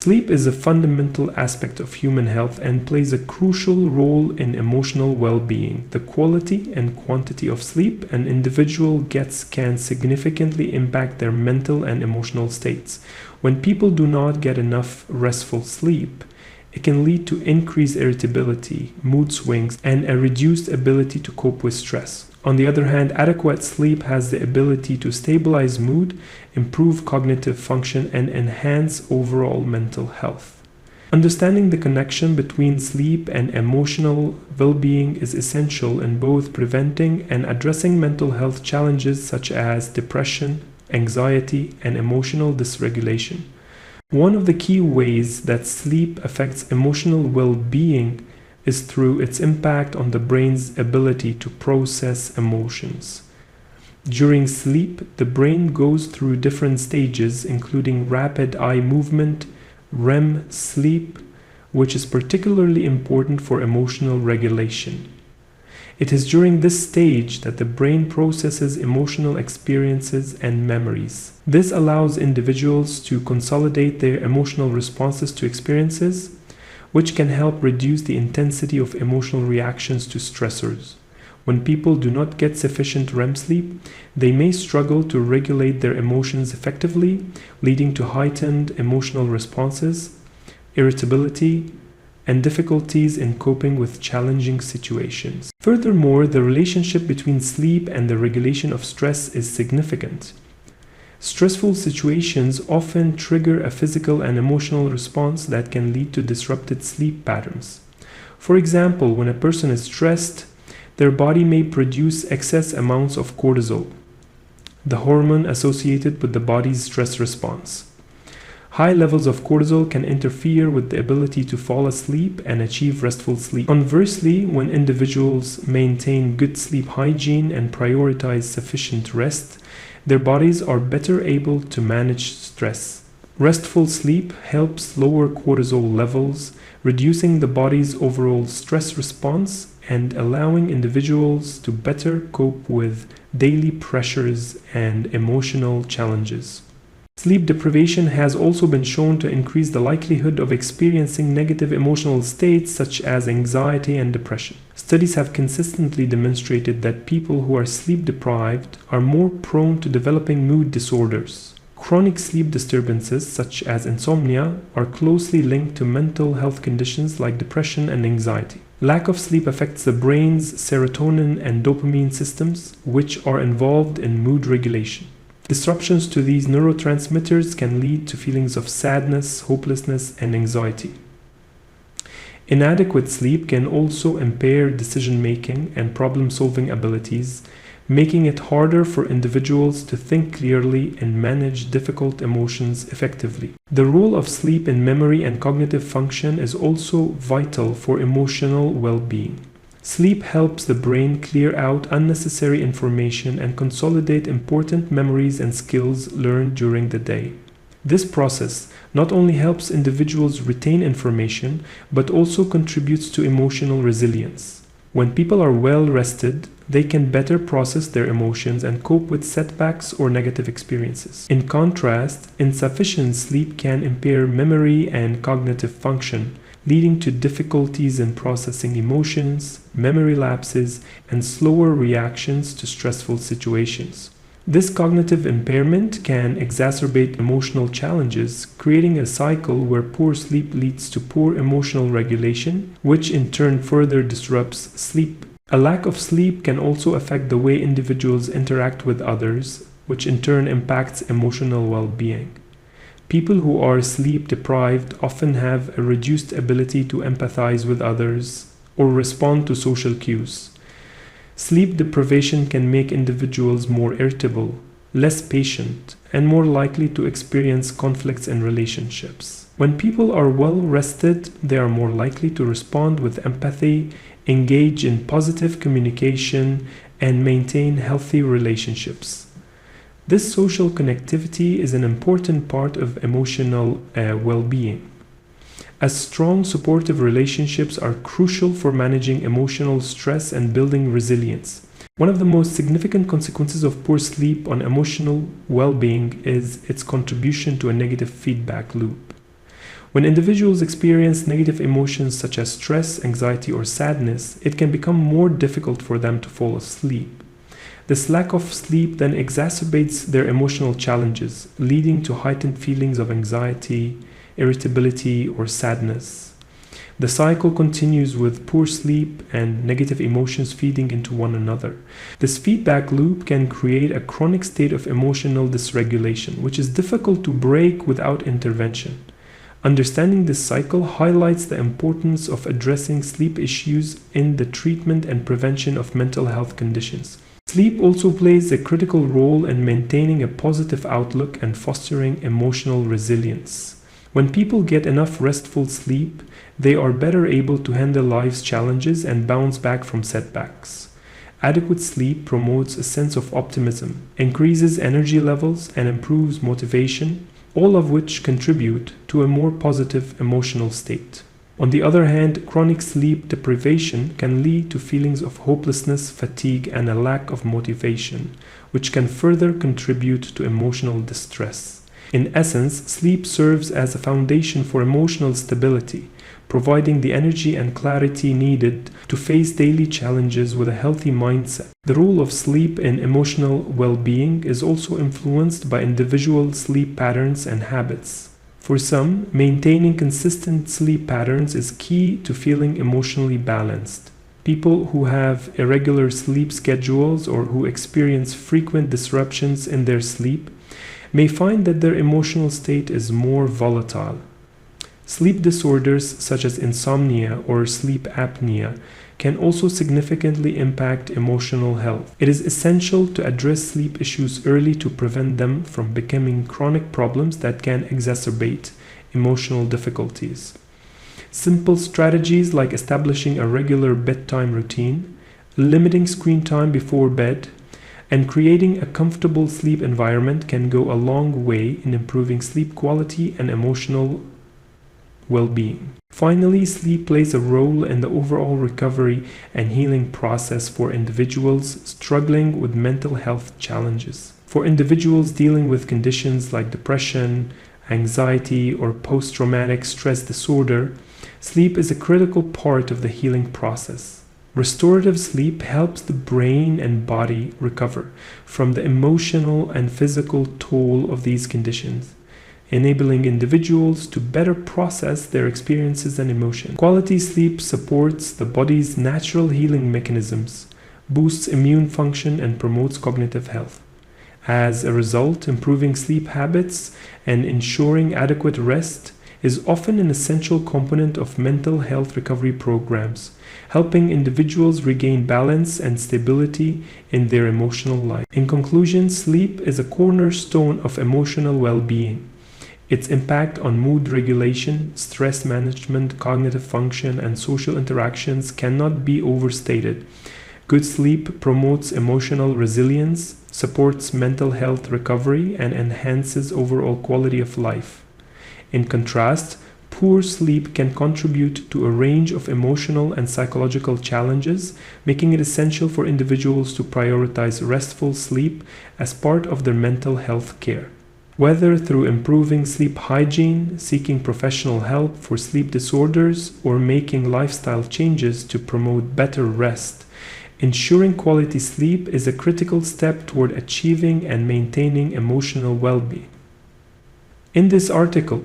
Sleep is a fundamental aspect of human health and plays a crucial role in emotional well-being. The quality and quantity of sleep an individual gets can significantly impact their mental and emotional states. When people do not get enough restful sleep, it can lead to increased irritability, mood swings, and a reduced ability to cope with stress. On the other hand, adequate sleep has the ability to stabilize mood, improve cognitive function, and enhance overall mental health. Understanding the connection between sleep and emotional well-being is essential in both preventing and addressing mental health challenges such as depression, anxiety, and emotional dysregulation. One of the key ways that sleep affects emotional well-being is through its impact on the brain's ability to process emotions. During sleep, the brain goes through different stages, including rapid eye movement, REM sleep, which is particularly important for emotional regulation. It is during this stage that the brain processes emotional experiences and memories. This allows individuals to consolidate their emotional responses to experiences, which can help reduce the intensity of emotional reactions to stressors. When people do not get sufficient REM sleep, they may struggle to regulate their emotions effectively, leading to heightened emotional responses, irritability, and difficulties in coping with challenging situations. Furthermore, the relationship between sleep and the regulation of stress is significant. Stressful situations often trigger a physical and emotional response that can lead to disrupted sleep patterns. For example, when a person is stressed, their body may produce excess amounts of cortisol, the hormone associated with the body's stress response. High levels of cortisol can interfere with the ability to fall asleep and achieve restful sleep. Conversely, when individuals maintain good sleep hygiene and prioritize sufficient rest, their bodies are better able to manage stress. Restful sleep helps lower cortisol levels, reducing the body's overall stress response and allowing individuals to better cope with daily pressures and emotional challenges. Sleep deprivation has also been shown to increase the likelihood of experiencing negative emotional states such as anxiety and depression. Studies have consistently demonstrated that people who are sleep deprived are more prone to developing mood disorders. Chronic sleep disturbances such as insomnia are closely linked to mental health conditions like depression and anxiety. Lack of sleep affects the brain's serotonin and dopamine systems, which are involved in mood regulation. Disruptions to these neurotransmitters can lead to feelings of sadness, hopelessness, and anxiety. Inadequate sleep can also impair decision-making and problem-solving abilities, making it harder for individuals to think clearly and manage difficult emotions effectively. The role of sleep in memory and cognitive function is also vital for emotional well-being. Sleep helps the brain clear out unnecessary information and consolidate important memories and skills learned during the day. This process not only helps individuals retain information, but also contributes to emotional resilience. When people are well rested, they can better process their emotions and cope with setbacks or negative experiences. In contrast, insufficient sleep can impair memory and cognitive function, leading to difficulties in processing emotions, memory lapses, and slower reactions to stressful situations. This cognitive impairment can exacerbate emotional challenges, creating a cycle where poor sleep leads to poor emotional regulation, which in turn further disrupts sleep. A lack of sleep can also affect the way individuals interact with others, which in turn impacts emotional well-being. People who are sleep deprived often have a reduced ability to empathize with others or respond to social cues. Sleep deprivation can make individuals more irritable, less patient, and more likely to experience conflicts in relationships. When people are well rested, they are more likely to respond with empathy, engage in positive communication, and maintain healthy relationships. This social connectivity is an important part of emotional well-being, as strong supportive relationships are crucial for managing emotional stress and building resilience. One of the most significant consequences of poor sleep on emotional well-being is its contribution to a negative feedback loop. When individuals experience negative emotions such as stress, anxiety, or sadness, it can become more difficult for them to fall asleep. This lack of sleep then exacerbates their emotional challenges, leading to heightened feelings of anxiety, irritability, or sadness. The cycle continues with poor sleep and negative emotions feeding into one another. This feedback loop can create a chronic state of emotional dysregulation, which is difficult to break without intervention. Understanding this cycle highlights the importance of addressing sleep issues in the treatment and prevention of mental health conditions. Sleep also plays a critical role in maintaining a positive outlook and fostering emotional resilience. When people get enough restful sleep, they are better able to handle life's challenges and bounce back from setbacks. Adequate sleep promotes a sense of optimism, increases energy levels, and improves motivation, all of which contribute to a more positive emotional state. On the other hand, chronic sleep deprivation can lead to feelings of hopelessness, fatigue, and a lack of motivation, which can further contribute to emotional distress. In essence, sleep serves as a foundation for emotional stability, providing the energy and clarity needed to face daily challenges with a healthy mindset. The role of sleep in emotional well-being is also influenced by individual sleep patterns and habits. For some, maintaining consistent sleep patterns is key to feeling emotionally balanced. People who have irregular sleep schedules or who experience frequent disruptions in their sleep may find that their emotional state is more volatile. Sleep disorders such as insomnia or sleep apnea can also significantly impact emotional health. It is essential to address sleep issues early to prevent them from becoming chronic problems that can exacerbate emotional difficulties. Simple strategies like establishing a regular bedtime routine, limiting screen time before bed, and creating a comfortable sleep environment can go a long way in improving sleep quality and emotional well-being. Finally, sleep plays a role in the overall recovery and healing process for individuals struggling with mental health challenges. For individuals dealing with conditions like depression, anxiety, or post-traumatic stress disorder, sleep is a critical part of the healing process. Restorative sleep helps the brain and body recover from the emotional and physical toll of these conditions, enabling individuals to better process their experiences and emotions. Quality sleep supports the body's natural healing mechanisms, boosts immune function, and promotes cognitive health. As a result, improving sleep habits and ensuring adequate rest is often an essential component of mental health recovery programs, helping individuals regain balance and stability in their emotional life. In conclusion, sleep is a cornerstone of emotional well-being. Its impact on mood regulation, stress management, cognitive function, and social interactions cannot be overstated. Good sleep promotes emotional resilience, supports mental health recovery, and enhances overall quality of life. In contrast, poor sleep can contribute to a range of emotional and psychological challenges, making it essential for individuals to prioritize restful sleep as part of their mental health care. Whether through improving sleep hygiene, seeking professional help for sleep disorders, or making lifestyle changes to promote better rest, ensuring quality sleep is a critical step toward achieving and maintaining emotional well-being. In this article,